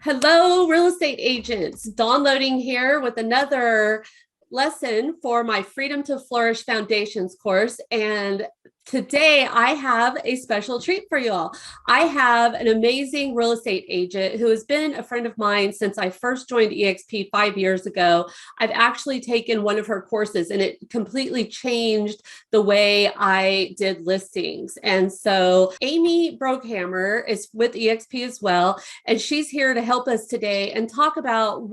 Hello, real estate agents. Dawn Loading here with another lesson for my Freedom to Flourish Foundations course. And today I have a special treat for you all. I have an amazing real estate agent who has been a friend of mine since I first joined EXP 5 years ago. I've actually taken one of her courses and it completely changed the way I did listings. And so Amy Broghamer is with EXP as well. And she's here to help us today and talk about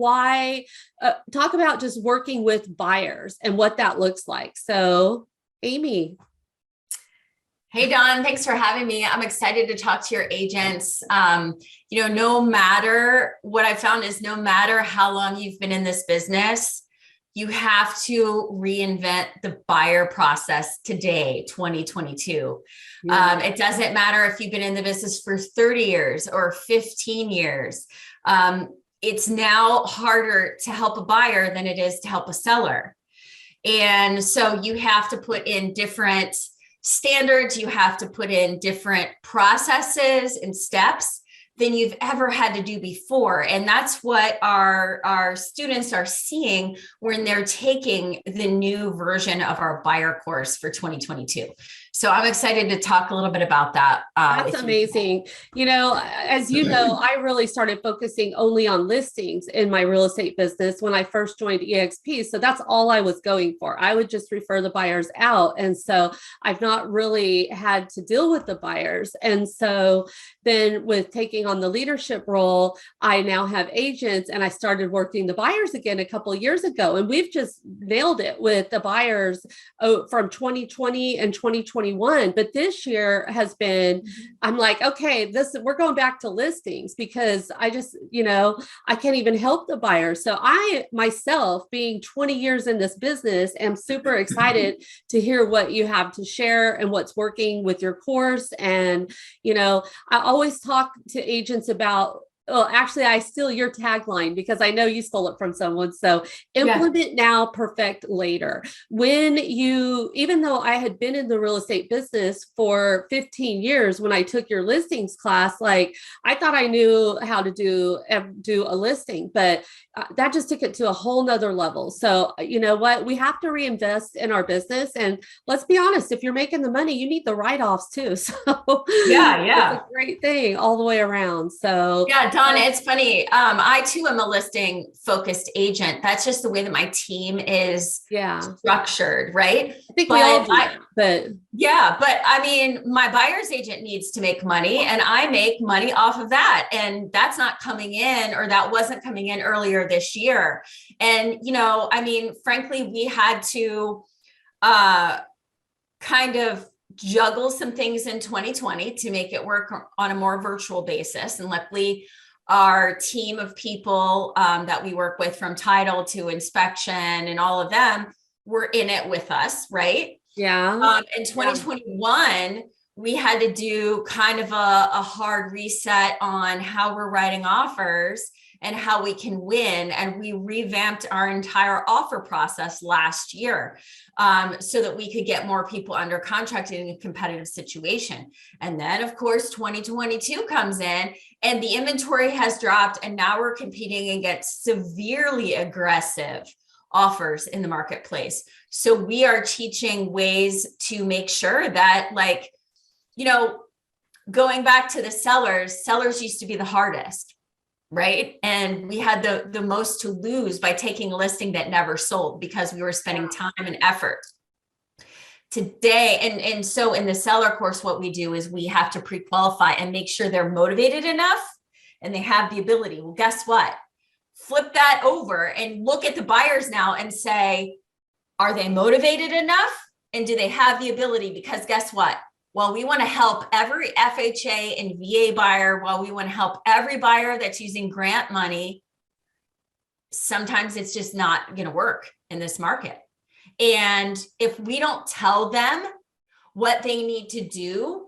talk about just working with buyers and what that looks like. So, Amy. Hey, Dawn, thanks for having me. I'm excited to talk to your agents. No matter what I found is no matter how long you've been in this business, you have to reinvent the buyer process today, 2022. Yeah. It doesn't matter if you've been in the business for 30 years or 15 years. It's now harder to help a buyer than it is to help a seller. And so you have to put in different standards, you have to put in different processes and steps than you've ever had to do before. And that's what our students are seeing when they're taking the new version of our buyer course for 2022. So I'm excited to talk a little bit about that. That's amazing. As you know, I really started focusing only on listings in my real estate business when I first joined EXP. So that's all I was going for. I would just refer the buyers out. And so I've not really had to deal with the buyers. And so then with taking on the leadership role, I now have agents and I started working the buyers again a couple of years ago. And we've just nailed it with the buyers from 2020 and 2021. But this year has been, I'm like, okay, we're going back to listings because I just, I can't even help the buyers. So I myself, being 20 years in this business, am super excited to hear what you have to share and what's working with your course. And, I always talk to agents about, well, actually, I steal your tagline because I know you stole it from someone. So implement now, perfect later. Even though I had been in the real estate business for 15 years, when I took your listings class, like I thought I knew how to do a listing, but that just took it to a whole nother level. So you know what? We have to reinvest in our business. And let's be honest, if you're making the money, you need the write-offs too. So it's a great thing all the way around. So Dawn, it's funny. I too am a listing focused agent. That's just the way that my team is structured, right? I think we all do that, but I mean, my buyer's agent needs to make money and I make money off of that. And that's not coming in, or that wasn't coming in earlier this year. And, frankly, we had to kind of juggle some things in 2020 to make it work on a more virtual basis. And luckily, our team of people that we work with, from title to inspection and all of them, were in it with us, right? Yeah. In 2021, we had to do kind of a hard reset on how we're writing offers and how we can win. And we revamped our entire offer process last year so that we could get more people under contract in a competitive situation. And then, of course, 2022 comes in and the inventory has dropped. And now we're competing against severely aggressive offers in the marketplace. So we are teaching ways to make sure that, going back to the sellers used to be the hardest. Right. And we had the most to lose by taking a listing that never sold because we were spending time and effort. Today, and so in the seller course, what we do is we have to pre-qualify and make sure they're motivated enough and they have the ability. Well, guess what? Flip that over and look at the buyers now and say, are they motivated enough? And do they have the ability? Because guess what? While we want to help every FHA and VA buyer, while we want to help every buyer that's using grant money, sometimes it's just not going to work in this market. And if we don't tell them what they need to do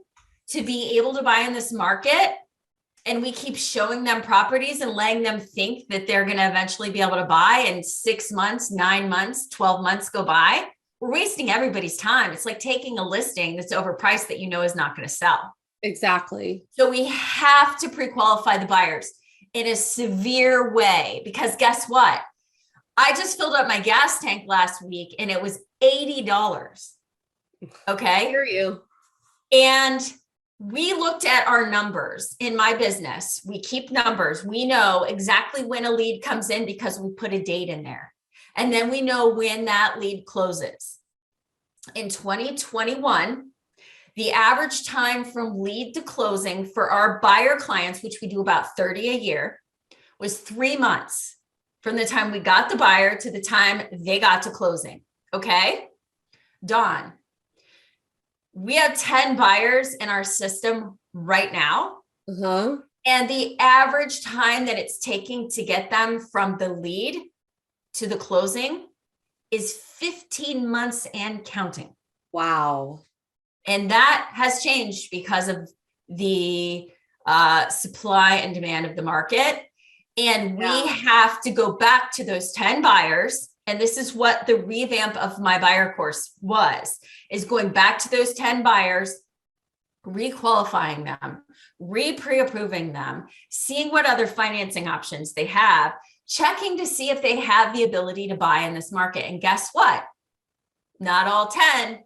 to be able to buy in this market, and we keep showing them properties and letting them think that they're going to eventually be able to buy, and 6 months, 9 months, 12 months go by, we're wasting everybody's time. It's like taking a listing that's overpriced that is not going to sell. Exactly. So we have to pre-qualify the buyers. in a severe way, because guess what? I just filled up my gas tank last week and it was $80. Okay. I hear you. And we looked at our numbers in my business. We keep numbers. We know exactly when a lead comes in because we put a date in there. And then we know when that lead closes. In 2021, the average time from lead to closing for our buyer clients, which we do about 30 a year, was 3 months from the time we got the buyer to the time they got to closing. Okay. Dawn, we have 10 buyers in our system right now. Uh-huh. And the average time that it's taking to get them from the lead to the closing is 15 months and counting. Wow. And that has changed because of the supply and demand of the market. And we have to go back to those 10 buyers. And this is what the revamp of my buyer course is going back to those 10 buyers, requalifying them, pre-approving them, seeing what other financing options they have, checking to see if they have the ability to buy in this market. And guess what? Not all 10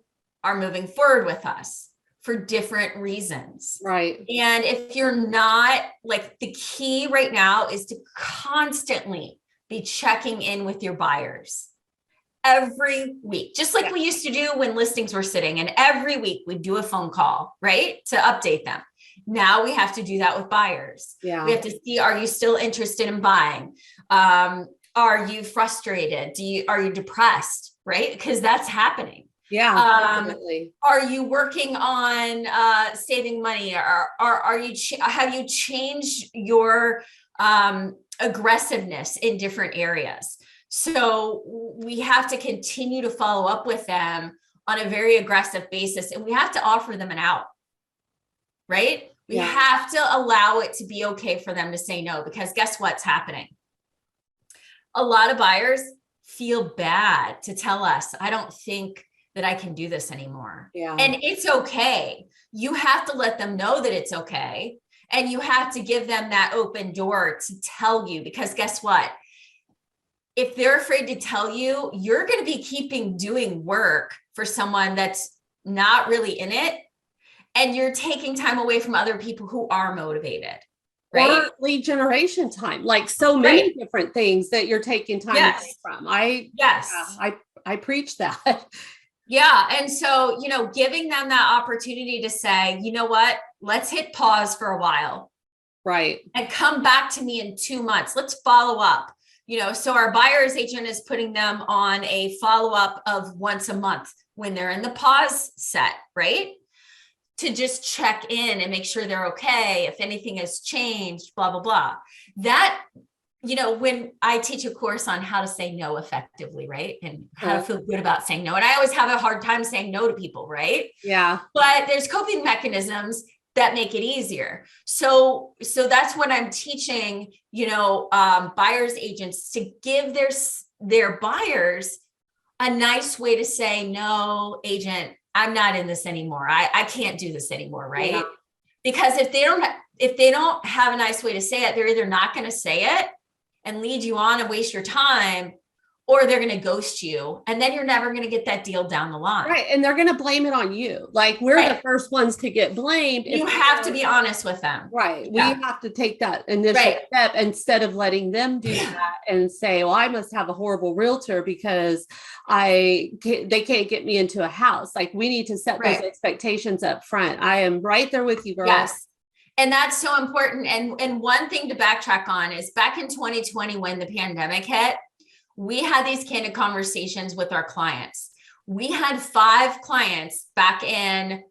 are moving forward with us for different reasons. Right. And if you're not, like, the key right now is to constantly be checking in with your buyers every week, just like we used to do when listings were sitting. And every week we'd do a phone call, right, to update them. Now we have to do that with buyers. Yeah. We have to see, are you still interested in buying? Are you frustrated? Are you depressed? Right? Because that's happening. Yeah. Definitely. Are you working on saving money? Or have you changed your aggressiveness in different areas? So we have to continue to follow up with them on a very aggressive basis, and we have to offer them an out, right? We have to allow it to be okay for them to say no, because guess what's happening? A lot of buyers feel bad to tell us, I don't think that I can do this anymore. Yeah. And it's okay. You have to let them know that it's okay. And you have to give them that open door to tell you, because guess what? If they're afraid to tell you, you're going to be doing work for someone that's not really in it. And you're taking time away from other people who are motivated. Right? Or lead generation time, like so many different things that you're taking time away from. I preach that. Yeah. And so, giving them that opportunity to say, you know what, let's hit pause for a while. Right. And come back to me in 2 months. Let's follow up. So our buyer's agent is putting them on a follow-up of once a month when they're in the pause set, right? To just check in and make sure they're okay. If anything has changed, blah, blah, blah. That, when I teach a course on how to say no effectively, right? And how to feel good about saying no. And I always have a hard time saying no to people, right? Yeah. But there's coping mechanisms that make it easier. So that's what I'm teaching, buyer's agents, to give their buyers a nice way to say, no, agent, I'm not in this anymore. I can't do this anymore. Right. Yeah. Because if they don't have a nice way to say it, they're either not going to say it and lead you on and waste your time, or they're going to ghost you. And then you're never going to get that deal down the line. Right. And they're going to blame it on you. Like, we're the first ones to get blamed. You have to be honest with them. Right. Yeah. We have to take that initial step instead of letting them do that and say, well, I must have a horrible realtor because they can't get me into a house. Like, we need to set those expectations up front. I am right there with you, girl. Yes. And that's so important. And one thing to backtrack on is back in 2020, when the pandemic hit, we had these candid conversations with our clients. We had 5 clients back in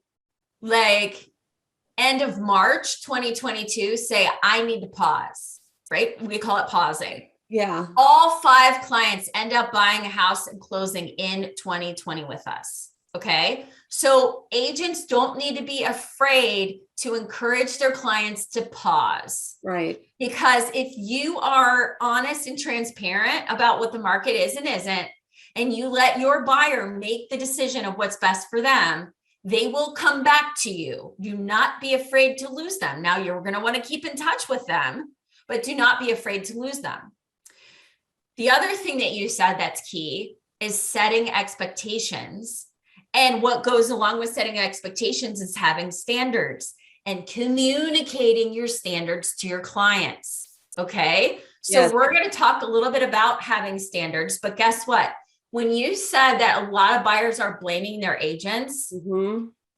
end of March 2022 say, I need to pause, right? We call it pausing. Yeah. All 5 clients end up buying a house and closing in 2020 with us. Okay. So agents don't need to be afraid to encourage their clients to pause. Right. Because if you are honest and transparent about what the market is and isn't, and you let your buyer make the decision of what's best for them, they will come back to you. Do not be afraid to lose them. Now, you're going to want to keep in touch with them, but do not be afraid to lose them. The other thing that you said that's key is setting expectations. And what goes along with setting expectations is having standards and communicating your standards to your clients. Okay. So Yes. we're going to talk a little bit about having standards, but guess what? When you said that a lot of buyers are blaming their agents,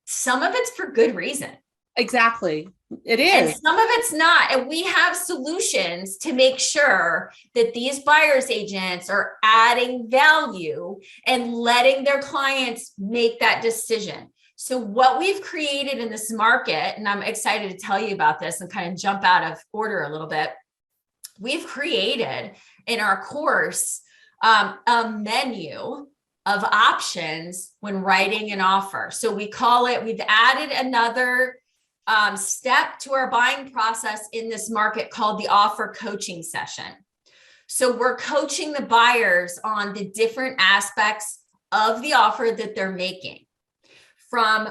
some of it's for good reason. Exactly. It And is. some of it's not. And we have solutions to make sure that these buyers agents are adding value and letting their clients make that decision. So what we've created in this market, and I'm excited to tell you about this and kind of jump out of order a little bit. We've created in our course a menu of options when writing an offer. So we call it, we've added another step to our buying process in this market called the offer coaching session. So we're coaching the buyers on the different aspects of the offer that they're making, from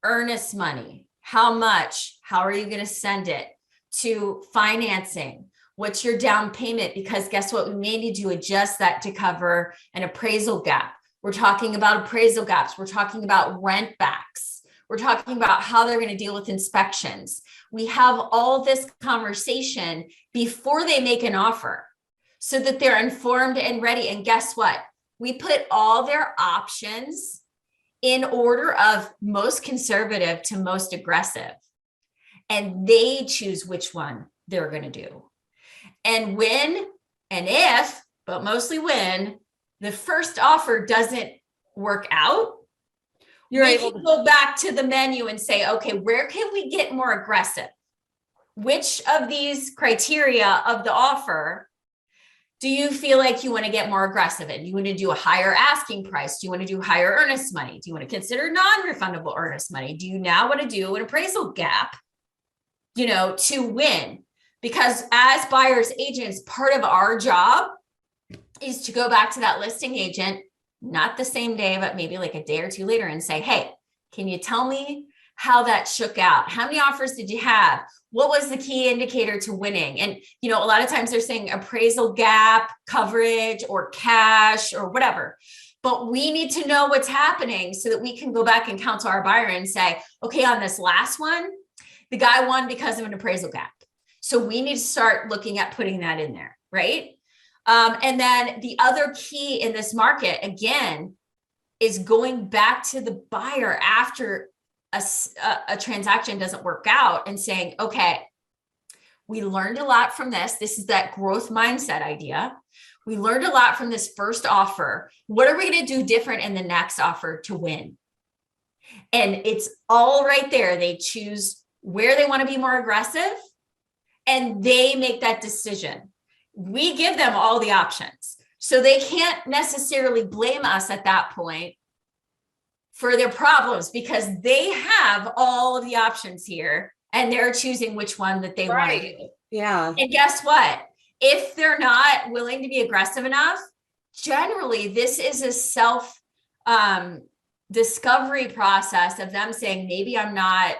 earnest money, how much, how are you going to send it, to financing, what's your down payment? Because guess what? We may need to adjust that to cover an appraisal gap. We're talking about appraisal gaps. We're talking about rent backs. We're talking about how they're going to deal with inspections. We have all this conversation before they make an offer so that they're informed and ready. And guess what? We put all their options in order of most conservative to most aggressive, and they choose which one they're going to do. And when and if, but mostly when, the first offer doesn't work out, we can go back to the menu and say, okay, where can we get more aggressive? Which of these criteria of the offer do you feel like you want to get more aggressive in? Do you want to do a higher asking price? Do you want to do higher earnest money? Do you want to consider non-refundable earnest money? Do you now want to do an appraisal gap, to win? Because as buyers agents, part of our job is to go back to that listing agent, not the same day, but maybe like a day or two later, and say, hey, can you tell me how that shook out? How many offers did you have? What was the key indicator to winning? And, a lot of times they're saying appraisal gap, coverage, or cash, or whatever. But we need to know what's happening so that we can go back and counsel our buyer and say, okay, on this last one, the guy won because of an appraisal gap. So we need to start looking at putting that in there, right? And then the other key in this market, again, is going back to the buyer after a transaction doesn't work out and saying, okay, we learned a lot from this. This is that growth mindset idea. We learned a lot from this first offer. What are we going to do different in the next offer to win? And it's all right there. They choose where they want to be more aggressive, and they make that decision. We give them all the options. So they can't necessarily blame us at that point for their problems, because they have all of the options here and they're choosing which one that they want to do. Yeah. And guess what? If they're not willing to be aggressive enough, generally this is a self discovery process of them saying, maybe I'm not,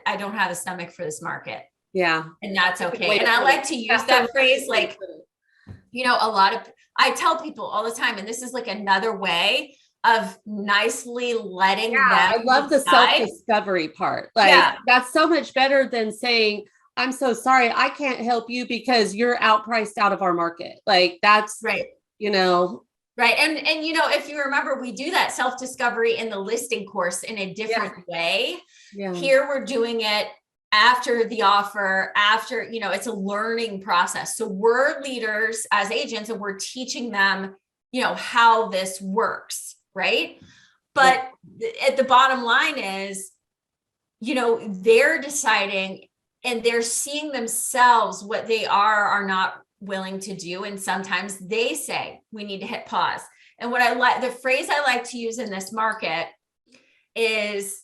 I don't have a stomach for this market. Yeah. And that's okay. And I like to use that phrase, like, I tell people all the time, and this is like another way of nicely letting them I love the self-discovery part. That's so much better than saying, I'm so sorry, I can't help you because you're outpriced out of our market. That's right. Right. And if you remember, we do that self-discovery in the listing course in a different way. Yeah. Here we're doing it after the offer, it's a learning process. So we're leaders as agents and we're teaching them, how this works. Right. But at the bottom line is, they're deciding and they're seeing themselves what they are not willing to do. And sometimes they say, we need to hit pause. And the phrase I like to use in this market is,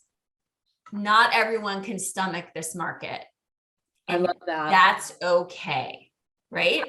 not everyone can stomach this market. And I love that. That's okay. Right.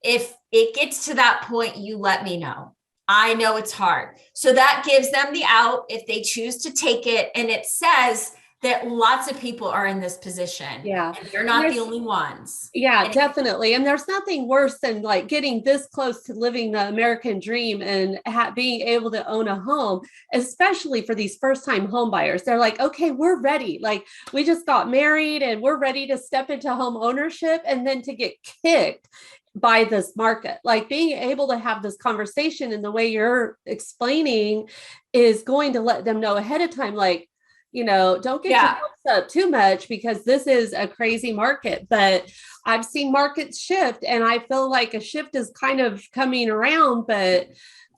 If it gets to that point, you let me know. I know it's hard. So that gives them the out if they choose to take it. And it says that lots of people are in this position. Yeah. And they're not the only ones. Yeah, And definitely. And there's nothing worse than like getting this close to living the American dream and being able to own a home, especially for these first time home buyers. They're like, okay, we're ready. Like we just got married and we're ready to step into home ownership, and then to get kicked by this market. Like being able to have this conversation in the way you're explaining is going to let them know ahead of time, like, don't get your hopes up too much because this is a crazy market. But I've seen markets shift, and I feel like a shift is kind of coming around. But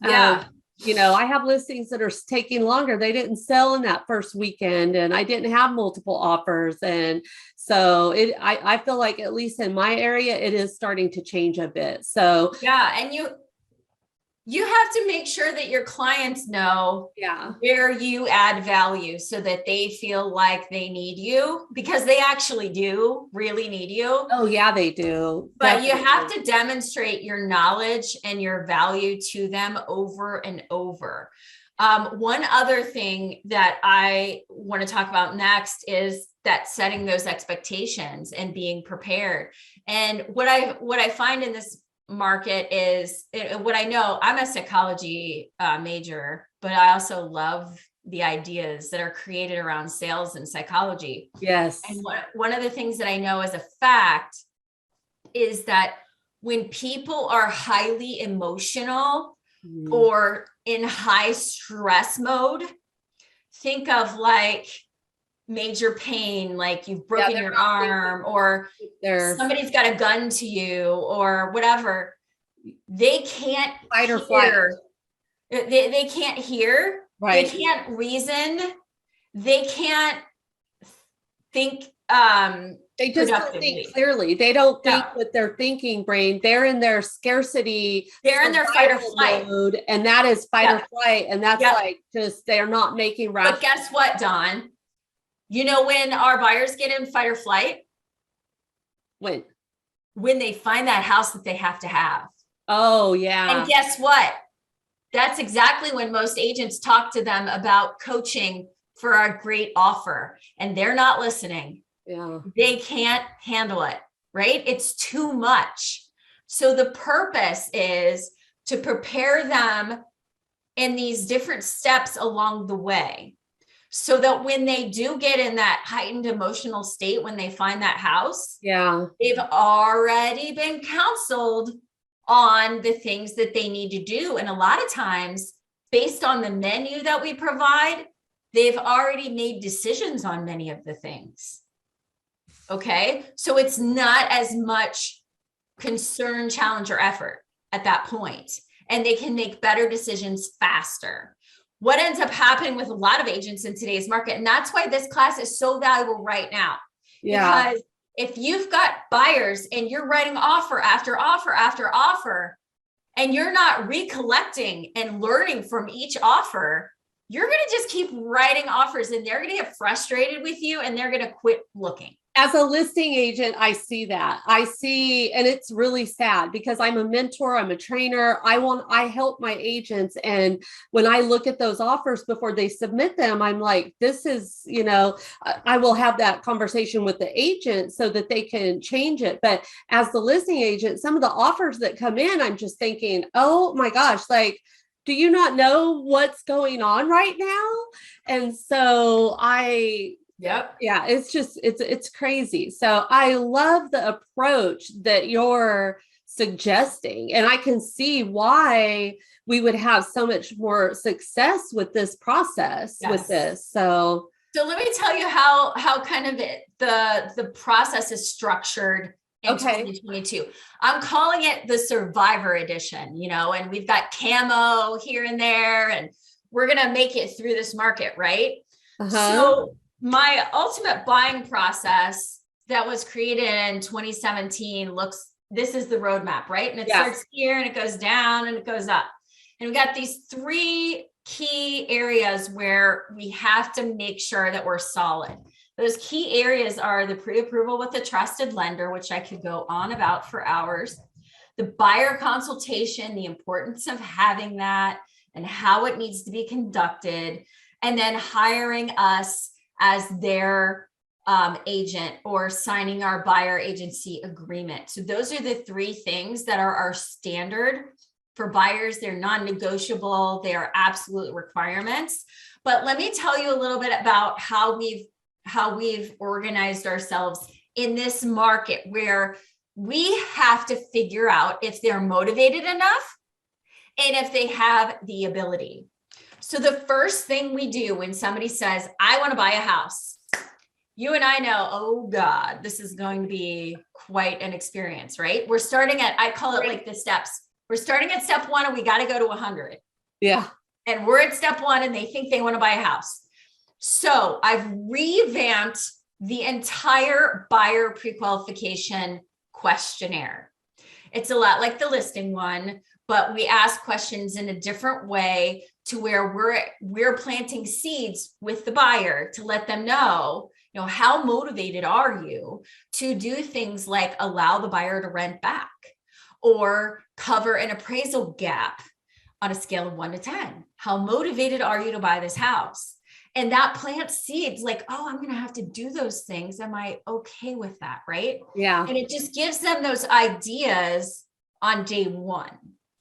I have listings that are taking longer. They didn't sell in that first weekend, and I didn't have multiple offers. And so I feel like, at least in my area, it is starting to change a bit. So and you have to make sure that your clients know where you add value so that they feel like they need you, because they actually do really need you. Oh yeah, they do. But you have to demonstrate your knowledge and your value to them over and over. One other thing that I want to talk about next is that setting those expectations and being prepared. And what I find in this market is, what I know, I'm a psychology major, but I also love the ideas that are created around sales and psychology. Yes. And one of the things that I know as a fact is that when people are highly emotional or in high stress mode, think of like major pain, like you've broken your arm, or somebody's got a gun to you, or whatever. They can't fight or flight. They can't hear. Right. They can't reason. They can't think. They just don't think clearly. They don't think with their thinking brain. They're in their scarcity. They're in their fight or flight mode, and that is fight or flight. And that's like just they're not making rational. But guess what, Dawn? You know when our buyers get in fight or flight? When they find that house that they have to have. Oh, yeah. And guess what? That's exactly when most agents talk to them about coaching for a great offer, and they're not listening. Yeah. They can't handle it, right? It's too much. So the purpose is to prepare them in these different steps along the way, so that when they do get in that heightened emotional state, when they find that house, they've already been counseled on the things that they need to do. And a lot of times, based on the menu that we provide, they've already made decisions on many of the things. Okay. So it's not as much concern, challenge, or effort at that point, and they can make better decisions faster. What ends up happening with a lot of agents in today's market, and that's why this class is so valuable right now. Because if you've got buyers and you're writing offer after offer after offer, and you're not recollecting and learning from each offer, you're going to just keep writing offers, and they're going to get frustrated with you, and they're going to quit looking. As a listing agent, I see that. And it's really sad because I'm a mentor, I'm a trainer. I help my agents. And when I look at those offers before they submit them, I'm like, this is, I will have that conversation with the agent so that they can change it. But as the listing agent, some of the offers that come in, I'm just thinking, oh my gosh, like, do you not know what's going on right now? And so it's crazy. So I love the approach that you're suggesting, and I can see why we would have so much more success with this process with this. So let me tell you how kind of the process is structured in 2022. I'm calling it the Survivor Edition, and we've got camo here and there, and we're going to make it through this market, right? So my ultimate buying process that was created in 2017 this is the roadmap, right? And it starts here and it goes down and it goes up. And we've got these 3 key areas where we have to make sure that we're solid. Those key areas are the pre-approval with a trusted lender, which I could go on about for hours, the buyer consultation, the importance of having that and how it needs to be conducted, and then hiring us as their agent or signing our buyer agency agreement. So those are the three things that are our standard for buyers. They're non-negotiable. They are absolute requirements. But let me tell you a little bit about how we've organized ourselves in this market, where we have to figure out if they're motivated enough and if they have the ability. So the first thing we do when somebody says, I want to buy a house, you and I know, oh God, this is going to be quite an experience, right? We're starting at, I call it like the steps. We're starting at step 1 and we got to go to 100. Yeah. And we're at step 1 and they think they want to buy a house. So I've revamped the entire buyer pre-qualification questionnaire. It's a lot like the listing one, but we ask questions in a different way to where we're planting seeds with the buyer to let them know, how motivated are you to do things like allow the buyer to rent back or cover an appraisal gap on a scale of 1 to 10. How motivated are you to buy this house? And that plants seeds like, oh, I'm going to have to do those things. Am I okay with that? Right? Yeah. And it just gives them those ideas on day 1.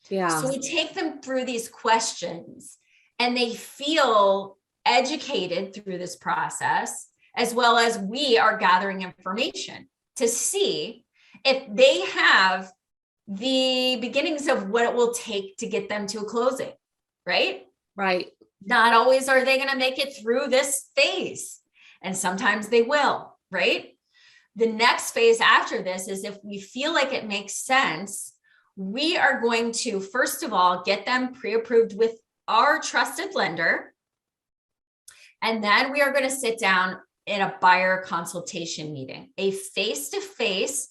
Yeah. So we take them through these questions and they feel educated through this process, as well as we are gathering information to see if they have the beginnings of what it will take to get them to a closing, right? Right. Not always are they going to make it through this phase. And sometimes they will, right? The next phase after this is if we feel like it makes sense, we are going to, first of all, get them pre-approved with our trusted lender. And then we are going to sit down in a buyer consultation meeting. A face-to-face,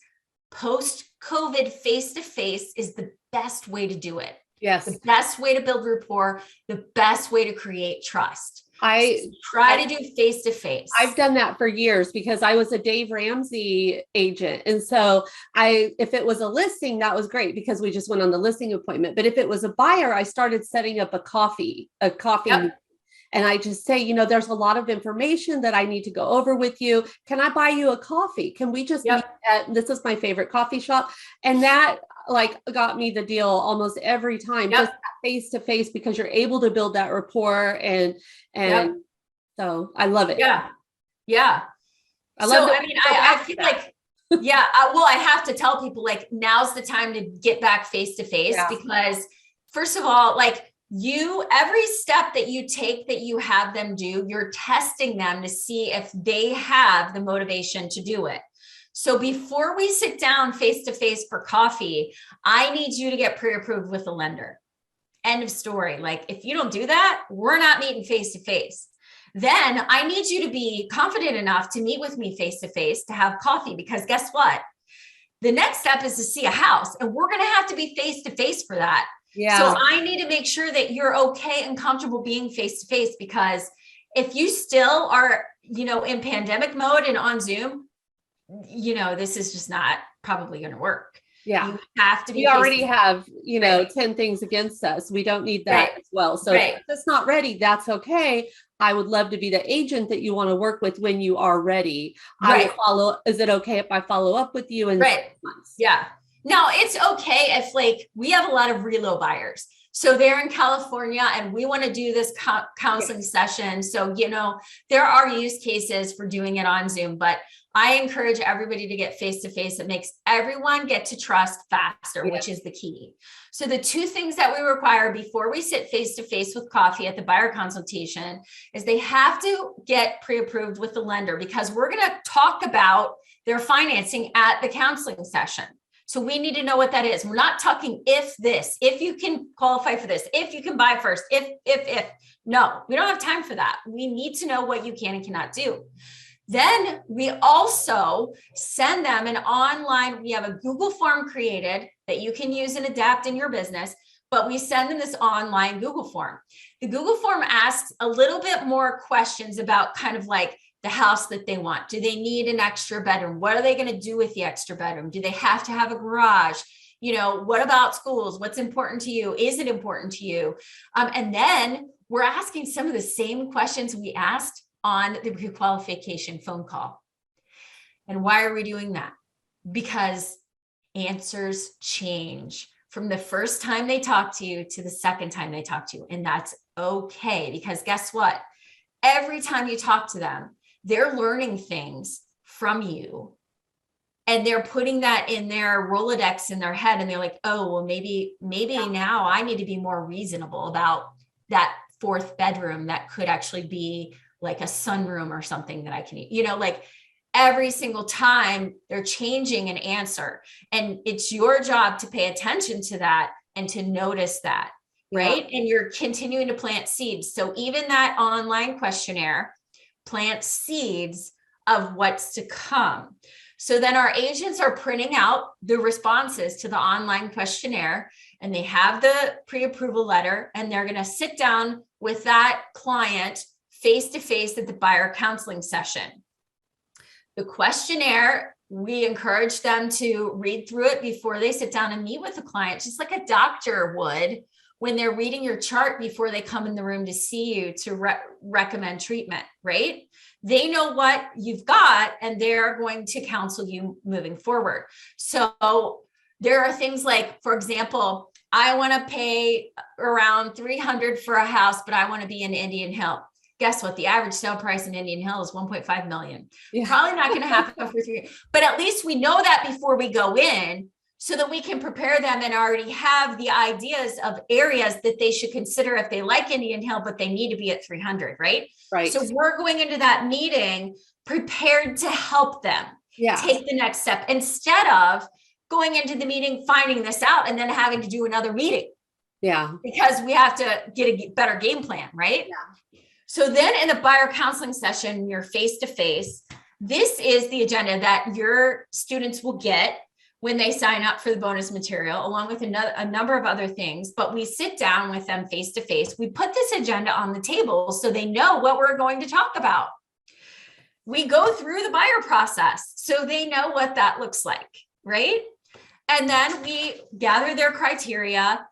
post-COVID face-to-face is the best way to do it. Yes. The best way to build rapport, the best way to create trust. I try to do face-to-face. I've done that for years because I was a Dave Ramsey agent. And so if it was a listing, that was great because we just went on the listing appointment. But if it was a buyer, I started setting up a coffee. Yep. And I just say, there's a lot of information that I need to go over with you. Can I buy you a coffee? Can we just meet at, this is my favorite coffee shop. And that got me the deal almost every time, just face to face, because you're able to build that rapport and so I love it. Yeah. Yeah. I feel like, I have to tell people now's the time to get back face to face because first of all, every step that you take that you have them do, you're testing them to see if they have the motivation to do it. So before we sit down face to face for coffee, I need you to get pre-approved with a lender. End of story. If you don't do that, we're not meeting face to face. Then I need you to be confident enough to meet with me face to face to have coffee, because guess what? The next step is to see a house, and we're going to have to be face to face for that. Yeah. So I need to make sure that you're okay and comfortable being face to face, because if you still are, in pandemic mode and on Zoom, this is just not probably going to work. Yeah. You have to be. We already have, 10 things against us. We don't need that as well. So if it's not ready, that's okay. I would love to be the agent that you want to work with when you are ready. I will follow. Is it okay if I follow up with you in 6 months? Yeah. No, it's okay if we have a lot of relo buyers. So they're in California and we want to do this counseling session. So, there are use cases for doing it on Zoom, but I encourage everybody to get face-to-face. It makes everyone get to trust faster, which is the key. So the 2 things that we require before we sit face-to-face with coffee at the buyer consultation is they have to get pre-approved with the lender, because we're going to talk about their financing at the counseling session. So we need to know what that is. We're not talking if you can qualify for this, if you can buy first, if. No, we don't have time for that. We need to know what you can and cannot do. Then we also send them we have a Google form created that you can use and adapt in your business, but we send them this online Google form. The Google form asks a little bit more questions about kind of the house that they want. Do they need an extra bedroom? What are they going to do with the extra bedroom? Do they have to have a garage? What about schools? What's important to you? Is it important to you? And then we're asking some of the same questions we asked on the pre-qualification phone call. And why are we doing that? Because answers change from the first time they talk to you to the second time they talk to you. And that's okay, because guess what? Every time you talk to them, they're learning things from you. And they're putting that in their Rolodex in their head. And they're like, oh, well, maybe now I need to be more reasonable about that fourth bedroom that could actually be like a sunroom or something that I can, like every single time they're changing an answer. And it's your job to pay attention to that and to notice that, right? And you're continuing to plant seeds. So even that online questionnaire plants seeds of what's to come. So then our agents are printing out the responses to the online questionnaire, and they have the pre-approval letter, and they're going to sit down with that client face-to-face at the buyer counseling session. The questionnaire, we encourage them to read through it before they sit down and meet with the client, just like a doctor would when they're reading your chart before they come in the room to see you to recommend treatment, right? They know what you've got, and they're going to counsel you moving forward. So there are things like, for example, I want to pay around $300 for a house, but I want to be in Indian Hill. Guess what? The average sale price in Indian Hill is 1.5 million. Yeah. Probably not going to happen for 3 years, but at least we know that before we go in, so that we can prepare them and already have the ideas of areas that they should consider if they like Indian Hill, but they need to be at 300, right? Right. So we're going into that meeting prepared to help them take the next step, instead of going into the meeting, finding this out, and then having to do another meeting. Yeah. Because we have to get a better game plan, right? Yeah. So then in the buyer counseling session, you're face-to-face. This is the agenda that your students will get when they sign up for the bonus material, along with a number of other things. But we sit down with them face-to-face. We put this agenda on the table so they know what we're going to talk about. We go through the buyer process so they know what that looks like, right? And then we gather their criteria.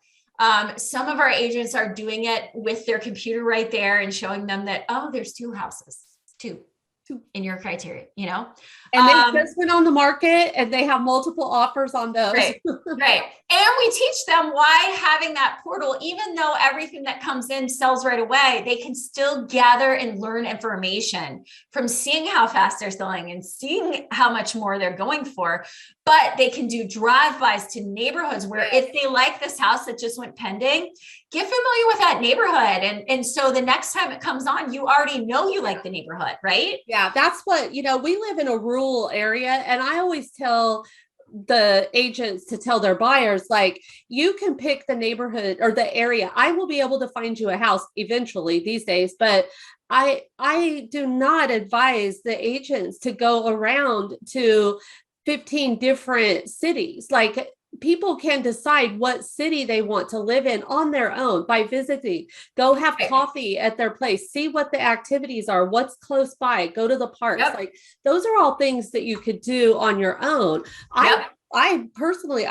Some of our agents are doing it with their computer right there and showing them that, oh, there's two houses, two in your criteria, And they just went on the market and they have multiple offers on those. Right. And we teach them why having that portal, even though everything that comes in sells right away, they can still gather and learn information from seeing how fast they're selling and seeing how much more they're going for. But they can do drive-bys to neighborhoods where if they like this house that just went pending, get familiar with that neighborhood. And so the next time it comes on, you already know you like the neighborhood, right? Yeah, that's what, we live in a rural area. And I always tell the agents to tell their buyers, like, you can pick the neighborhood or the area. I will be able to find you a house eventually these days, but I do not advise the agents to go around to 15 different cities. Like, people can decide what city they want to live in on their own by visiting. Go have coffee at their place, see what the activities are, what's close by, go to the parks. Like, those are all things that you could do on your own. I personally,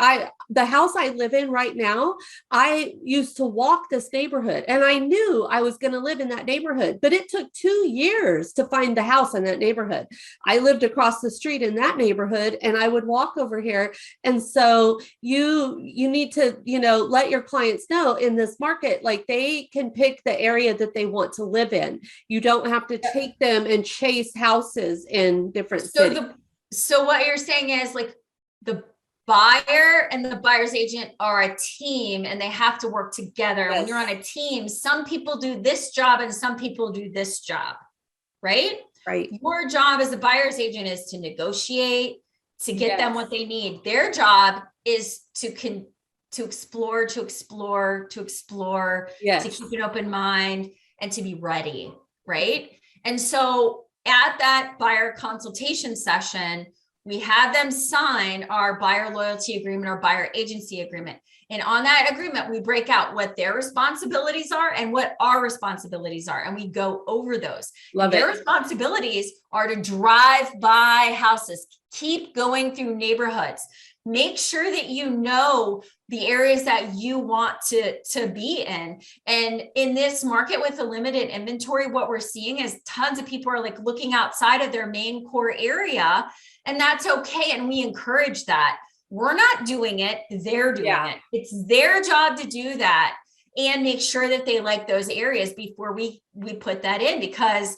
the house I live in right now, I used to walk this neighborhood and I knew I was going to live in that neighborhood, but it took 2 years to find the house in that neighborhood. I lived across the street in that neighborhood and I would walk over here. And so you need to, let your clients know in this market, like, they can pick the area that they want to live in. You don't have to take them and chase houses in different cities. So what you're saying is, like, the buyer and the buyer's agent are a team and they have to work together. When you're on a team, some people do this job and some people do this job, right? Right. Your job as a buyer's agent is to negotiate, to get them what they need. Their job is to explore, to keep an open mind and to be ready, right? And so at that buyer consultation session, we have them sign our buyer loyalty agreement or buyer agency agreement. And on that agreement, we break out what their responsibilities are and what our responsibilities are. And we go over those. Their responsibilities are to drive by houses, keep going through neighborhoods, make sure that you know the areas that you want to be in. And in this market with a limited inventory, what we're seeing is tons of people are like looking outside of their main core area, and that's okay. And we encourage that. We're not doing it, they're doing it. It's their job to do that and make sure that they like those areas before we put that in, because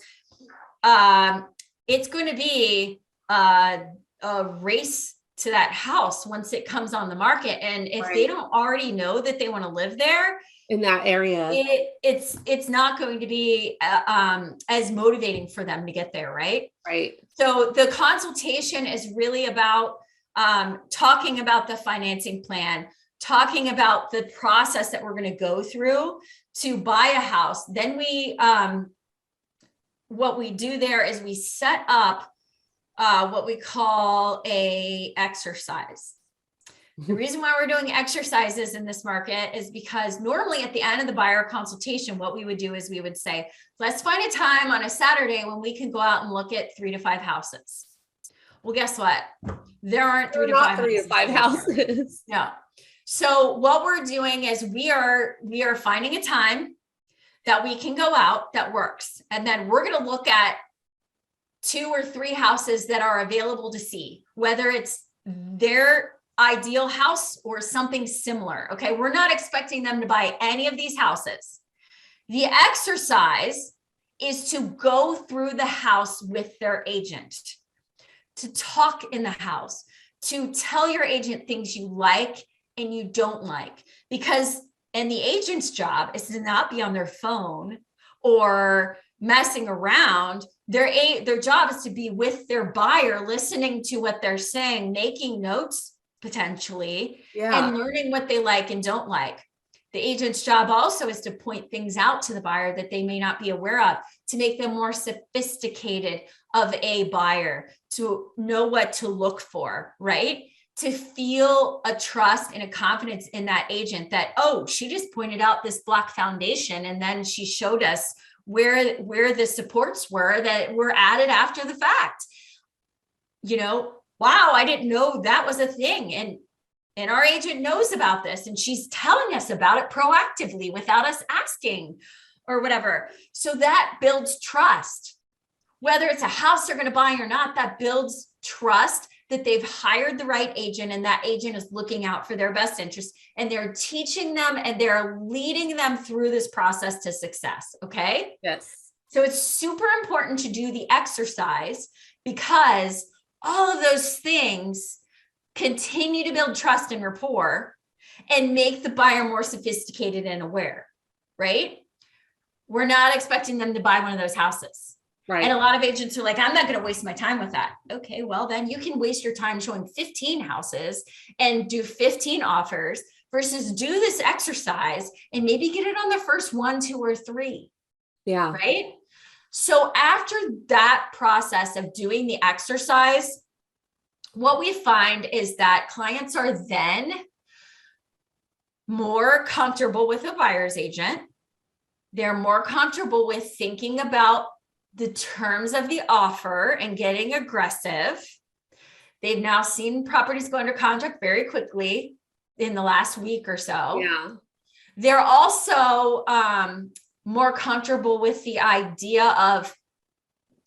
it's going to be a race to that house once it comes on the market. And if they don't already know that they want to live there in that area, it's not going to be as motivating for them to get there. Right. So the consultation is really about talking about the financing plan, talking about the process that we're going to go through to buy a house. Then what we do there is we set up what we call a exercise. The reason why we're doing exercises in this market is because normally at the end of the buyer consultation, what we would do is we would say, let's find a time on a Saturday when we can go out and look at 3 to 5 houses. Well, guess what? There aren't 3 to 5 houses. No. So what we're doing is we are finding a time that we can go out that works. And then we're going to look at 2 or 3 houses that are available to see, whether it's their ideal house or something similar. Okay. We're not expecting them to buy any of these houses. The exercise is to go through the house with their agent, to talk in the house, to tell your agent things you like and you don't like, and the agent's job is to not be on their phone or messing around. Their job is to be with their buyer, listening to what they're saying, making notes potentially, and learning what they like and don't like. The agent's job also is to point things out to the buyer that they may not be aware of, to make them more sophisticated of a buyer, to know what to look for, right? To feel a trust and a confidence in that agent that, oh, she just pointed out this black foundation, and then she showed us where the supports were that were added after the fact. Wow, I didn't know that was a thing. And our agent knows about this, and she's telling us about it proactively without us asking or whatever. So that builds trust. Whether it's a house they're going to buy or not, that builds trust that they've hired the right agent, and that agent is looking out for their best interest, and they're teaching them and they're leading them through this process to success. Okay. Yes. So it's super important to do the exercise, because all of those things continue to build trust and rapport and make the buyer more sophisticated and aware, right? We're not expecting them to buy one of those houses. Right. And a lot of agents are like, I'm not going to waste my time with that. Okay, well, then you can waste your time showing 15 houses and do 15 offers versus do this exercise and maybe get it on the first 1, 2, or 3. Yeah. Right. So after that process of doing the exercise, what we find is that clients are then more comfortable with a buyer's agent. They're more comfortable with thinking about the terms of the offer and getting aggressive. They've now seen properties go under contract very quickly in the last week or so. Yeah. They're also more comfortable with the idea of,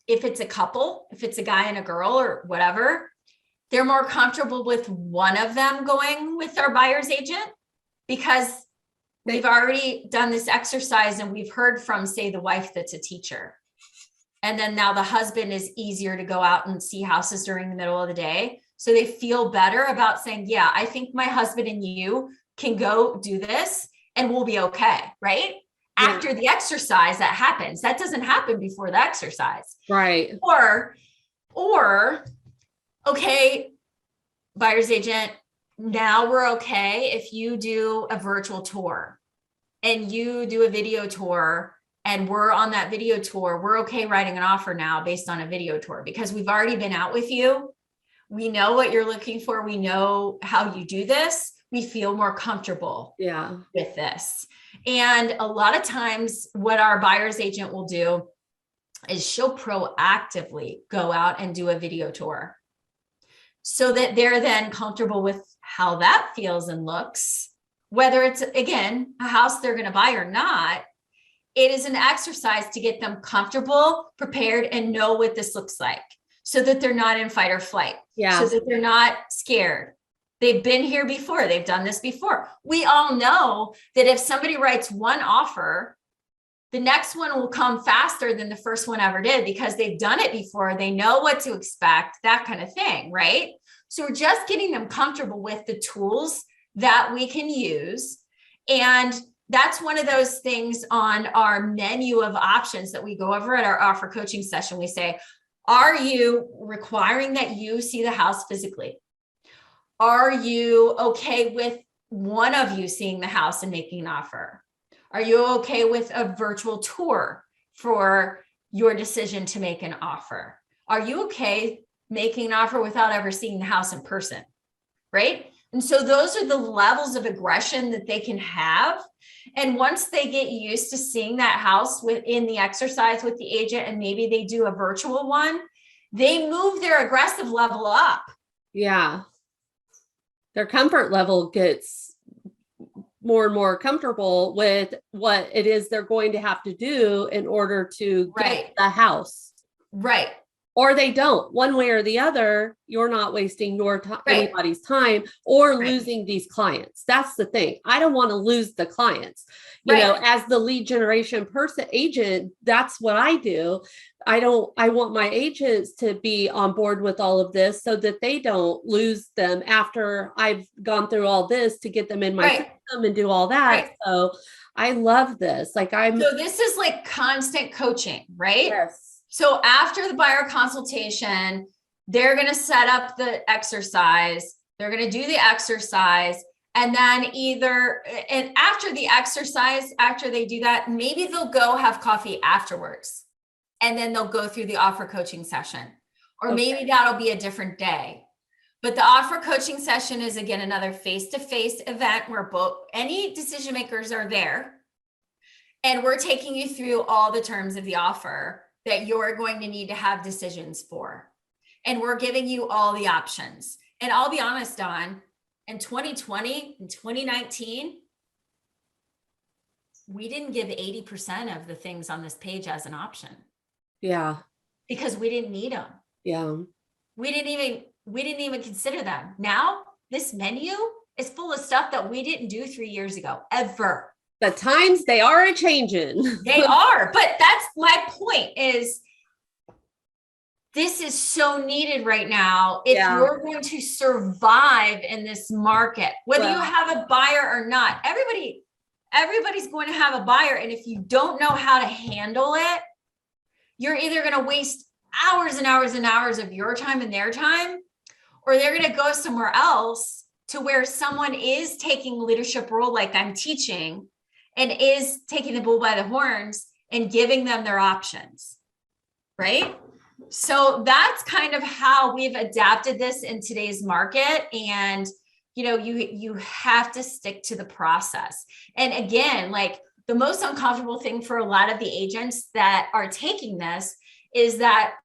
if it's a couple, if it's a guy and a girl or whatever, they're more comfortable with one of them going with our buyer's agent, because we've already done this exercise and we've heard from, say, the wife that's a teacher. And then now the husband is easier to go out and see houses during the middle of the day. So they feel better about saying, yeah, I think my husband and you can go do this and we'll be okay, right? Yeah. After the exercise that happens. That doesn't happen before the exercise. Right. Or, okay, buyer's agent, now we're okay if you do a virtual tour and you do a video tour, and we're on that video tour, we're okay writing an offer now based on a video tour, because we've already been out with you. We know what you're looking for. We know how you do this. We feel more comfortable with this. And a lot of times what our buyer's agent will do is she'll proactively go out and do a video tour, so that they're then comfortable with how that feels and looks, whether it's, again, a house they're going to buy or not. It is an exercise to get them comfortable, prepared, and know what this looks like so that they're not in fight or flight. Yeah. So that they're not scared. They've been here before. They've done this before. We all know that if somebody writes one offer, the next one will come faster than the first one ever did because they've done it before. They know what to expect, that kind of thing, right? So we're just getting them comfortable with the tools that we can use. And that's one of those things on our menu of options that we go over at our offer coaching session. We say, are you requiring that you see the house physically? Are you okay with one of you seeing the house and making an offer? Are you okay with a virtual tour for your decision to make an offer? Are you okay making an offer without ever seeing the house in person? Right? And so those are the levels of aggression that they can have. And once they get used to seeing that house within the exercise with the agent, and maybe they do a virtual one, they move their aggressive level up. Yeah. Their comfort level gets more and more comfortable with what it is they're going to have to do in order to get the house. Right. Or they don't. One way or the other, you're not wasting your time, anybody's time, or losing these clients. That's the thing. I don't want to lose the clients. You know, as the lead generation person agent, that's what I do. I want my agents to be on board with all of this so that they don't lose them after I've gone through all this to get them in my system and do all that. So I love this. So this is like constant coaching, right? Yes. So after the buyer consultation, they're going to set up the exercise. They're going to do the exercise. And then and after the exercise, after they do that, maybe they'll go have coffee afterwards. And then they'll go through the offer coaching session. Or maybe that'll be a different day. But the offer coaching session is, again, another face-to-face event where any decision makers are there. And we're taking you through all the terms of the offer that you're going to need to have decisions for. And we're giving you all the options. And I'll be honest, Dawn, in 2020 and 2019, we didn't give 80% of the things on this page as an option. Yeah. Because we didn't need them. Yeah. We didn't even consider them. Now, this menu is full of stuff that we didn't do 3 years ago, ever. The times, they are a changing. They are, but that's my point is this is so needed right now. If you're going to survive in this market, whether you have a buyer or not, everybody's going to have a buyer. And if you don't know how to handle it, you're either going to waste hours and hours and hours of your time and their time, or they're going to go somewhere else to where someone is taking leadership role like I'm teaching and is taking the bull by the horns and giving them their options, right? So that's kind of how we've adapted this in today's market. And, you have to stick to the process. And again, like the most uncomfortable thing for a lot of the agents that are taking this is that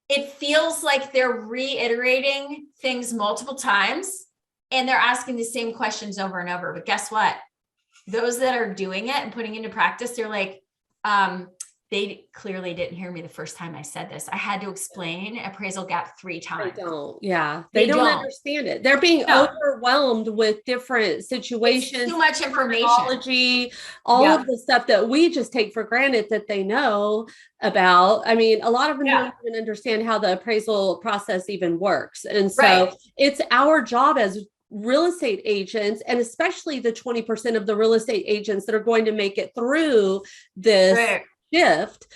it feels like they're reiterating things multiple times and they're asking the same questions over and over. But guess what? Those that are doing it and putting into practice, they're like, they clearly didn't hear me the first time I said this. I had to explain appraisal gap 3 times. They don't. Yeah. They don't understand it. They're being overwhelmed with different situations. It's too much information. Technology, all of the stuff that we just take for granted that they know about. I mean, a lot of them don't even understand how the appraisal process even works. And so it's our job as real estate agents, and especially the 20% of the real estate agents that are going to make it through this shift,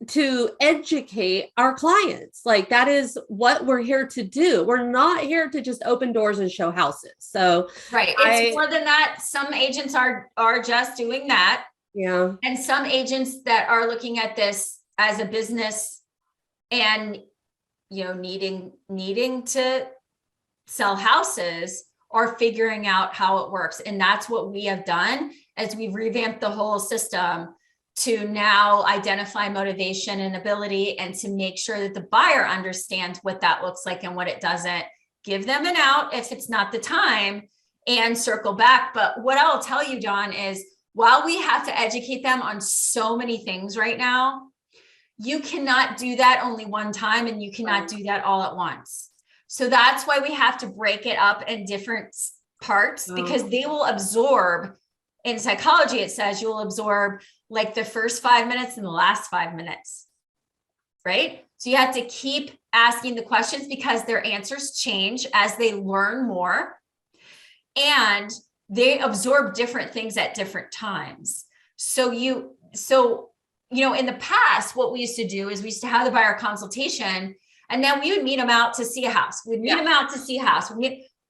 to educate our clients. Like that is what we're here to do. We're not here to just open doors and show houses. So it's more than that. Some agents are just doing that. Yeah. And some agents that are looking at this as a business and needing to sell houses or figuring out how it works. And that's what we have done as we've revamped the whole system to now identify motivation and ability, and to make sure that the buyer understands what that looks like and what it doesn't. Give them an out if it's not the time, and circle back. But what I'll tell you, Dawn, is while we have to educate them on so many things right now, you cannot do that only one time, and you cannot do that all at once. So that's why we have to break it up in different parts, because they will absorb. In psychology, it says you will absorb like the first 5 minutes and the last 5 minutes, right? So you have to keep asking the questions, because their answers change as they learn more, and they absorb different things at different times. So in the past, what we used to do is we used to have the buyer consultation, and then we would meet them out to see a house. We'd meet them out to see a house.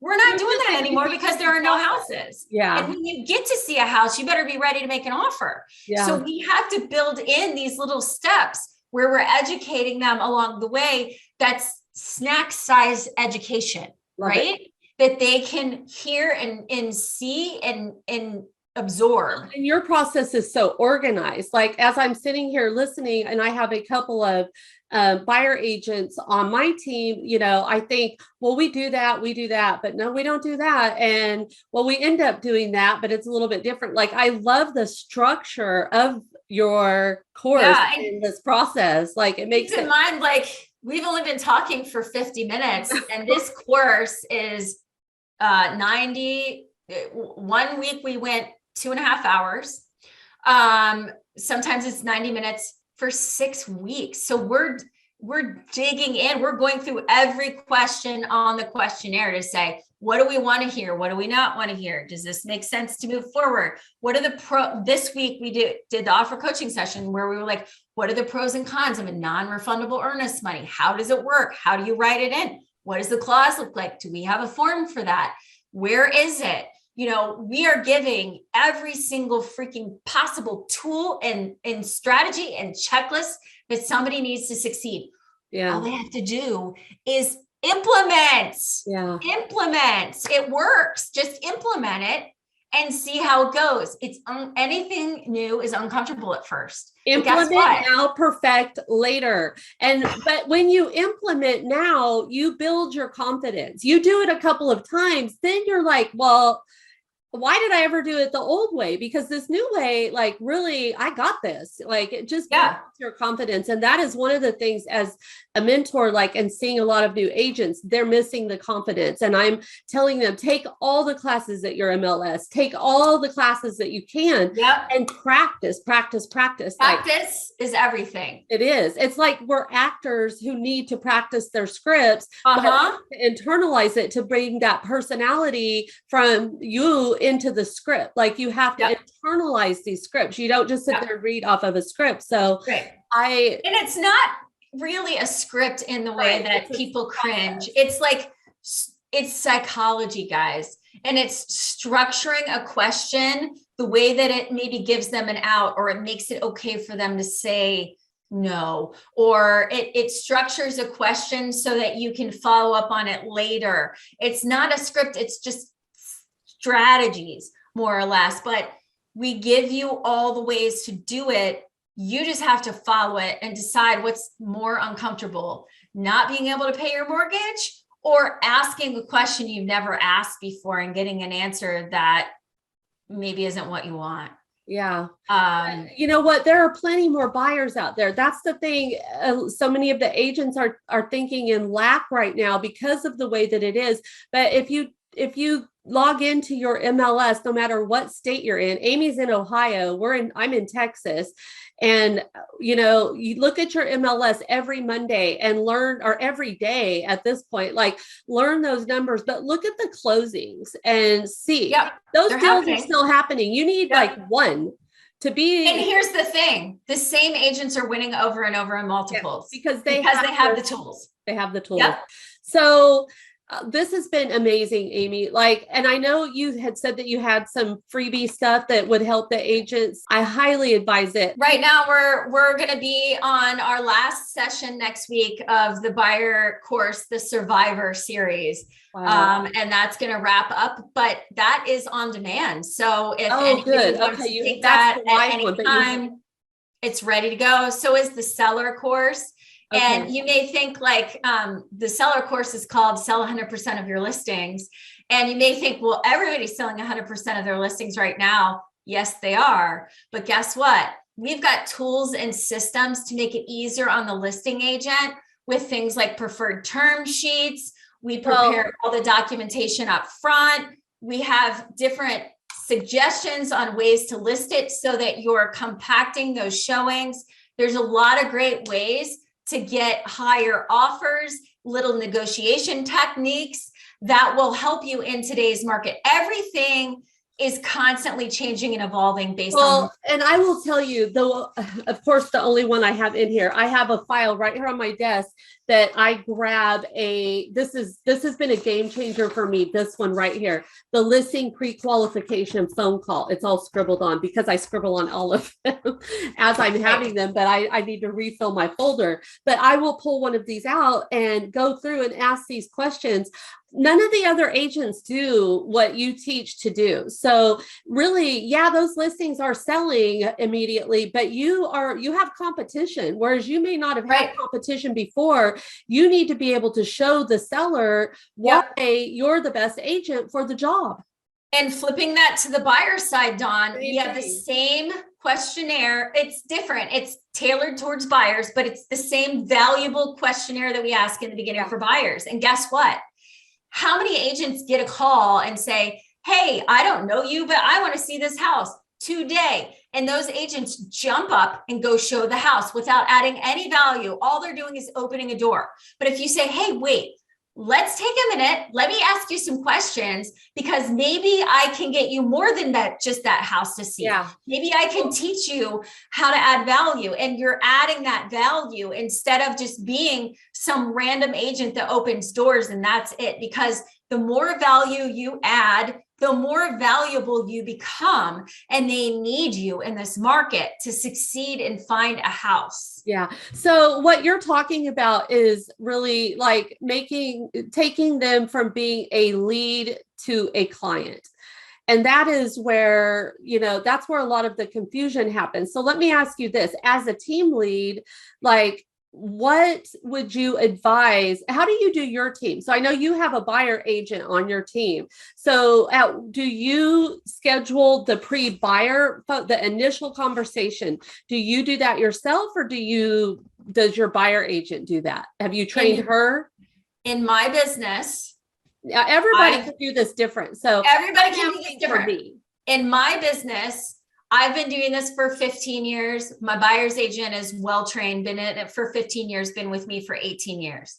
We're not doing that anymore, because there are no houses. Yeah. And when you get to see a house, you better be ready to make an offer. Yeah. So we have to build in these little steps where we're educating them along the way. That's snack size education, right? That they can hear and see and absorb. And your process is so organized. Like, as I'm sitting here listening, and I have a couple of buyer agents on my team, I think, well, we do that, but no, we don't do that. And well, we end up doing that, but it's a little bit different. Like, I love the structure of your course in this process. Like, it makes in mind, like, we've only been talking for 50 minutes, and this course is 90. 1 week we went 2.5 hours. Sometimes it's 90 minutes for 6 weeks. So we're digging in. We're going through every question on the questionnaire to say, what do we want to hear? What do we not want to hear? Does this make sense to move forward? What are the this week we did the offer coaching session where we were like, what are the pros and cons of a non-refundable earnest money? How does it work? How do you write it in? What does the clause look like? Do we have a form for that? Where is it? We are giving every single freaking possible tool and strategy and checklist that somebody needs to succeed. Yeah. All they have to do is implement. Yeah. Implement. It works. Just implement it and see how it goes. It's anything new is uncomfortable at first. Implement now, perfect later. But when you implement now, you build your confidence. You do it a couple of times, then you're like, well, why did I ever do it the old way? Because this new way, like, really, I got this. Like, it just builds your confidence. And that is one of the things as a mentor, like, and seeing a lot of new agents, they're missing the confidence. And I'm telling them, take all the classes at your MLS, take all the classes that you can, and practice. Practice is everything. It is. It's like we're actors who need to practice their scripts, but to internalize it, to bring that personality from you into the script. Like, you have to internalize these scripts. You don't just sit there and read off of a script. So and it's not really a script in the way that people cringe. It's like, it's psychology, guys. And it's structuring a question the way that it maybe gives them an out, or it makes it okay for them to say no, or it structures a question so that you can follow up on it later. It's not a script. It's just strategies, more or less, but we give you all the ways to do it. You just have to follow it and decide what's more uncomfortable, not being able to pay your mortgage, or asking a question you've never asked before and getting an answer that maybe isn't what you want. Yeah. You know what? There are plenty more buyers out there. That's the thing. So many of the agents are thinking in lack right now because of the way that it is. But if you log into your MLS, no matter what state you're in, Amy's in Ohio, I'm in Texas. And, you look at your MLS every Monday and learn, or every day at this point, like, learn those numbers, but look at the closings and see those deals are still happening. You need like one to be. And here's the thing, the same agents are winning over and over in multiples because they have the tools. They have the tools. So this has been amazing, Amy. And I know you had said that you had some freebie stuff that would help the agents. I highly advise it. Right now, we're going to be on our last session next week of the buyer course, the Survivor series. Wow. And that's going to wrap up, but that is on demand. So if anybody wants to take that at any time, It's ready to go. So is the seller course. Okay. And you may think like the seller course is called Sell 100% of Your Listings. And you may think, well, everybody's selling 100% of their listings right now. Yes, they are. But guess what? We've got tools and systems to make it easier on the listing agent with things like preferred term sheets. We prepare all the documentation up front. We have different suggestions on ways to list it so that you're compacting those showings. There's a lot of great ways to get higher offers, little negotiation techniques that will help you in today's market. Everything is constantly changing and evolving based on. And I will tell you, though, of course, the only one I have in here, I have a file right here on my desk that I grab this has been a game changer for me. This one right here, the listing pre-qualification phone call. It's all scribbled on because I scribble on all of them as I'm having them, but I need to refill my folder. But I will pull one of these out and go through and ask these questions. None of the other agents do what you teach to do. So really, yeah, those listings are selling immediately, but you have competition, whereas you may not have had competition before. You need to be able to show the seller why you're the best agent for the job. And flipping that to the buyer side, Dawn, we have the same questionnaire. It's different. It's tailored towards buyers, but it's the same valuable questionnaire that we ask in the beginning for buyers. And guess what? How many agents get a call and say, hey, I don't know you, but I want to see this house today. And those agents jump up and go show the house without adding any value. All they're doing is opening a door. But if you say, hey, wait, let's take a minute. Let me ask you some questions because maybe I can get you more than that, just that house to see. Yeah. Maybe I can teach you how to add value, and you're adding that value instead of just being some random agent that opens doors and that's it. Because the more value you add, the more valuable you become, and they need you in this market to succeed and find a house. Yeah. So what you're talking about is really like taking them from being a lead to a client. And that is where, that's where a lot of the confusion happens. So let me ask you this, as a team lead, like, what would you advise? How do you do your team? So I know you have a buyer agent on your team. So do you schedule the pre-buyer, the initial conversation? Do you do that yourself, or does your buyer agent do that? Have you trained her? In my business, everybody can do this different. So everybody can do this different. In my business, I've been doing this for 15 years. My buyer's agent is well-trained, been in it for 15 years, been with me for 18 years.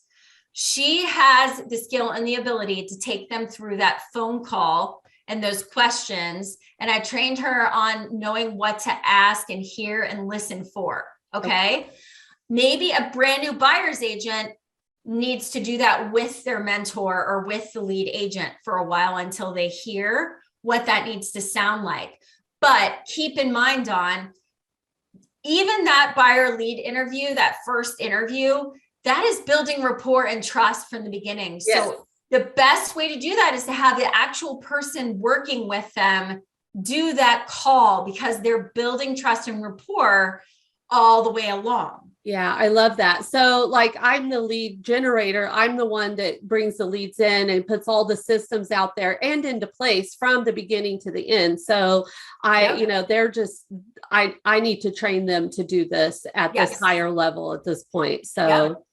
She has the skill and the ability to take them through that phone call and those questions. And I trained her on knowing what to ask and hear and listen for. Okay. Maybe a brand new buyer's agent needs to do that with their mentor or with the lead agent for a while until they hear what that needs to sound like. But keep in mind, Dawn, even that buyer lead interview, that first interview, that is building rapport and trust from the beginning. Yes. So the best way to do that is to have the actual person working with them do that call, because they're building trust and rapport all the way along. Yeah, I love that. So like, I'm the lead generator. I'm the one that brings the leads in and puts all the systems out there and into place from the beginning to the end. So I need to train them to do this at this higher level at this point. So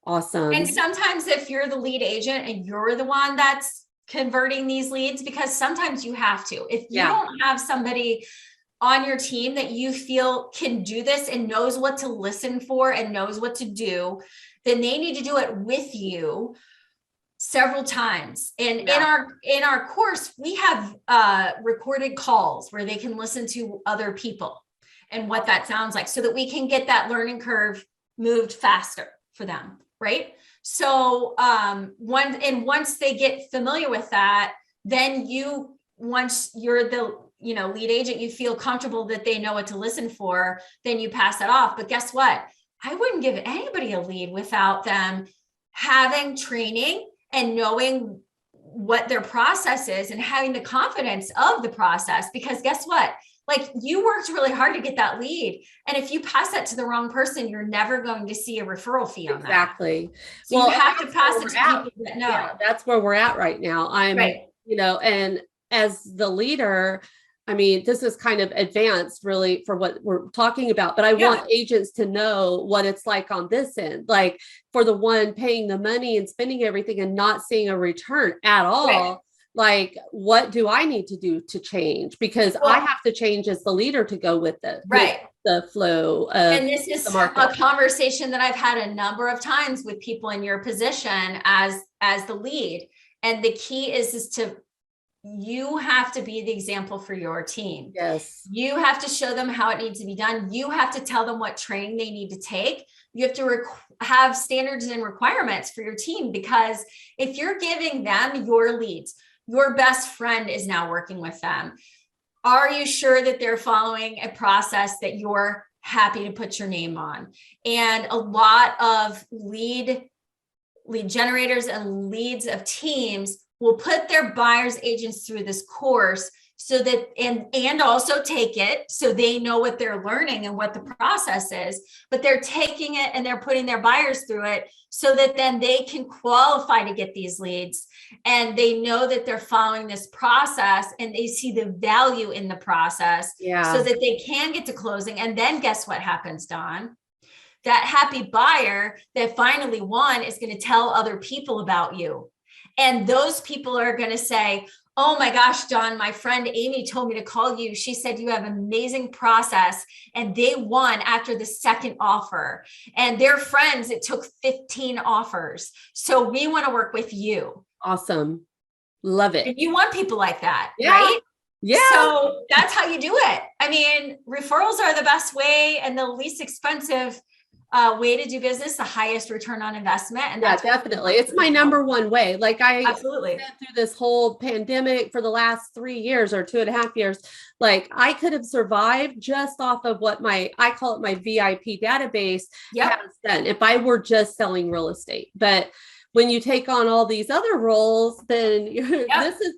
awesome. And sometimes if you're the lead agent and you're the one that's converting these leads, because sometimes you have to, if you don't have somebody on your team that you feel can do this and knows what to listen for and knows what to do, then they need to do it with you several times. And in our course, we have recorded calls where they can listen to other people and what that sounds like, so that we can get that learning curve moved faster for them. Right. So once they get familiar with that, then once you're the lead agent, you feel comfortable that they know what to listen for, then you pass that off. But guess what? I wouldn't give anybody a lead without them having training and knowing what their process is and having the confidence of the process. Because guess what? Like, you worked really hard to get that lead. And if you pass that to the wrong person, you're never going to see a referral fee on that. Exactly. So you have to pass it to people that know. Yeah, that's where we're at right now. Right. And as the leader, I mean, this is kind of advanced really for what we're talking about, but I want agents to know what it's like on this end, like for the one paying the money and spending everything and not seeing a return at all. Right. Like, what do I need to do to change? Because I have to change as the leader to go with it. Right. With the flow of and this is a conversation that I've had a number of times with people in your position as the lead. And the key is to, you have to be the example for your team. Yes. You have to show them how it needs to be done. You have to tell them what training they need to take. You have to have standards and requirements for your team, because if you're giving them your leads, your best friend is now working with them. Are you sure that they're following a process that you're happy to put your name on? And a lot of lead generators and leads of teams will put their buyers agents through this course so that, and also take it so they know what they're learning and what the process is, but they're taking it and they're putting their buyers through it so that then they can qualify to get these leads, and they know that they're following this process and they see the value in the process, so that they can get to closing. And then guess what happens, Dawn? That happy buyer that finally won is going to tell other people about you. And those people are going to say, oh my gosh, Dawn, my friend Amy told me to call you. She said you have an amazing process, and they won after the second offer. And their friends, it took 15 offers. So we want to work with you. Awesome. Love it. And you want people like that, right? Yeah. So that's how you do it. I mean, referrals are the best way and the least expensive way to do business, the highest return on investment. And that's definitely. It's my number one way. Like, I absolutely went through this whole pandemic for the last 3 years or 2.5 years. Like, I could have survived just off of what I call it my VIP database has done if I were just selling real estate. But when you take on all these other roles, then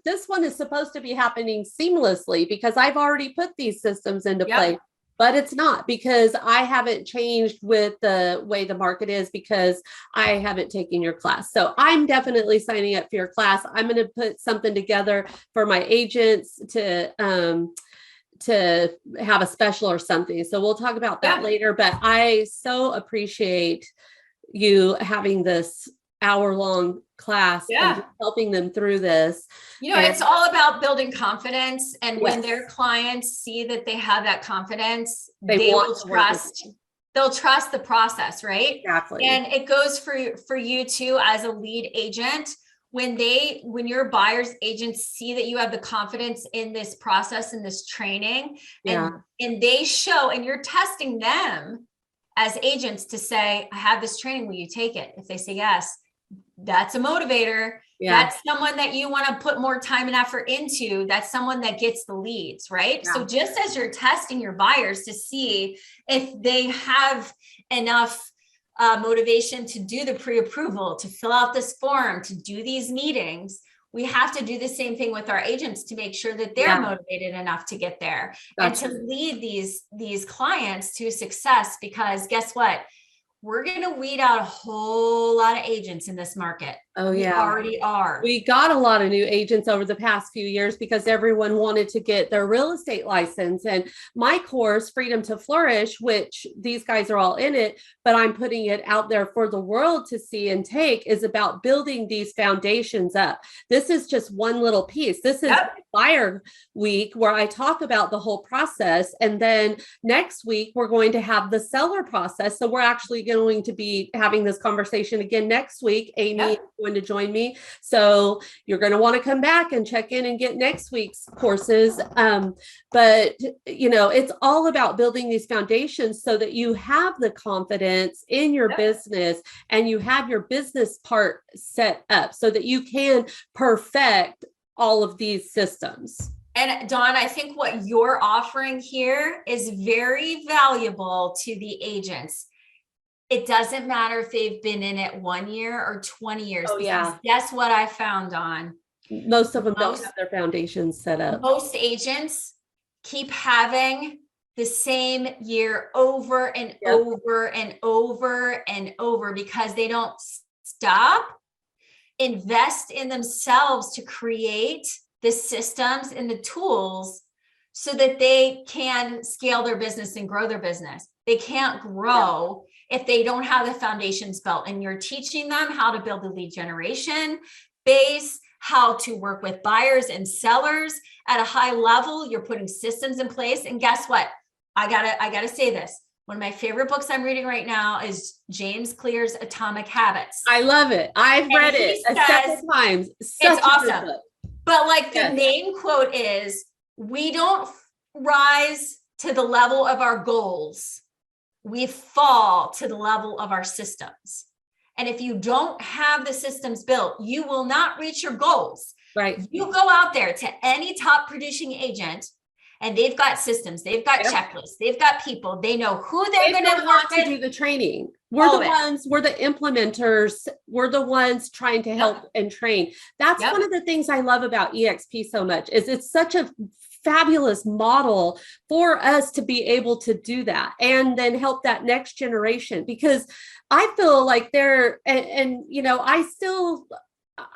this one is supposed to be happening seamlessly because I've already put these systems into place. But it's not, because I haven't changed with the way the market is, because I haven't taken your class. So I'm definitely signing up for your class. I'm going to put something together for my agents to have a special or something. So we'll talk about that later. But I so appreciate you having this hour-long class and helping them through this. It's all about building confidence. And when their clients see that they have that confidence, they will trust. They'll trust the process, right? Exactly. And it goes for you too, as a lead agent. When your buyer's agents see that you have the confidence in this process and this training, and they show, and you're testing them as agents to say, I have this training, will you take it? If they say yes, that's a motivator. That's someone that you want to put more time and effort into. That's someone that gets the leads, right? So just as you're testing your buyers to see if they have enough motivation to do the pre-approval, to fill out this form, to do these meetings, we have to do the same thing with our agents to make sure that they're motivated enough to get there and to lead these clients to success. Because guess what? We're going to weed out a whole lot of agents in this market. Oh, we already are. We got a lot of new agents over the past few years because everyone wanted to get their real estate license. And my course, Freedom to Flourish, which these guys are all in it, but I'm putting it out there for the world to see and take, is about building these foundations up. This is just one little piece. This is buyer week where I talk about the whole process. And then next week, we're going to have the seller process. So we're actually going to be having this conversation again next week. Amy is going to join me. So you're going to want to come back and check in and get next week's courses. But it's all about building these foundations so that you have the confidence in your business and you have your business part set up so that you can perfect all of these systems. And Dawn, I think what you're offering here is very valuable to the agents. It doesn't matter if they've been in it 1 year or 20 years. Guess what I found, Dawn? Most of them don't have their foundations set up. Most agents keep having the same year over and over and over and over, because they don't stop, invest in themselves to create the systems and the tools so that they can scale their business and grow their business. They can't grow if they don't have the foundations built, and you're teaching them how to build a lead generation base, how to work with buyers and sellers at a high level. You're putting systems in place. And guess what? I gotta say this. One of my favorite books I'm reading right now is James Clear's Atomic Habits. I love it. I've read it several times. It's awesome. But like the main quote is, we don't rise to the level of our goals. We fall to the level of our systems. And if you don't have the systems built, you will not reach your goals. Right. You go out there to any top producing agent, and they've got systems, they've got checklists, they've got people, they know who they're going to work with. To do the training. We're the ones, we're the implementers. We're the ones trying to help and train. That's one of the things I love about EXP so much, is it's such a fabulous model for us to be able to do that and then help that next generation. Because I feel like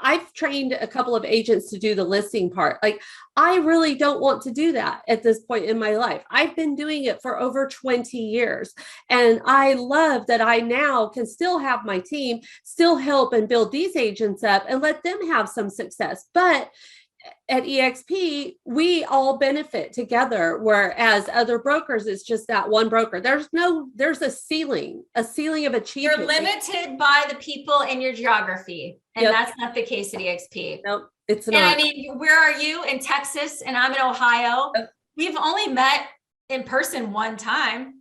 I've trained a couple of agents to do the listing part. Like, I really don't want to do that at this point in my life. I've been doing it for over 20 years. And I love that I now can still have my team, still help and build these agents up and let them have some success. But at EXP, we all benefit together, whereas other brokers, it's just that one broker. There's a ceiling of achievement. You're limited by the people in your geography. And that's not the case at EXP. Nope, it's not. And I mean, where are you? In Texas, and I'm in Ohio. We've only met in person one time,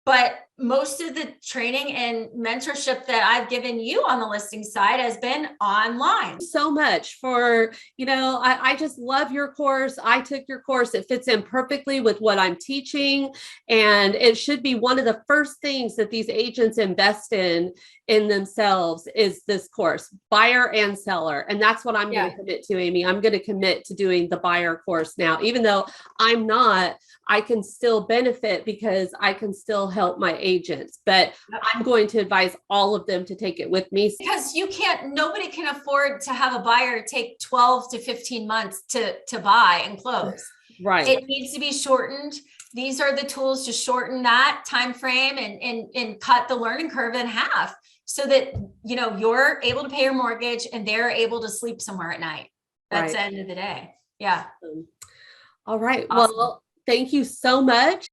but most of the training and mentorship that I've given you on the listing side has been online. So much for, I just love your course. I took your course. It fits in perfectly with what I'm teaching. And it should be one of the first things that these agents invest in themselves is this course, buyer and seller. And that's what I'm going to commit to, Amy. I'm going to commit to doing the buyer course now, even though I'm not, I can still benefit because I can still help my agents, but I'm going to advise all of them to take it with me. Because nobody can afford to have a buyer take 12 to 15 months to buy and close. Right. It needs to be shortened. These are the tools to shorten that time frame and cut the learning curve in half so that, you're able to pay your mortgage and they're able to sleep somewhere at night. That's the end of the day. Yeah. All right. Awesome. Well, thank you so much.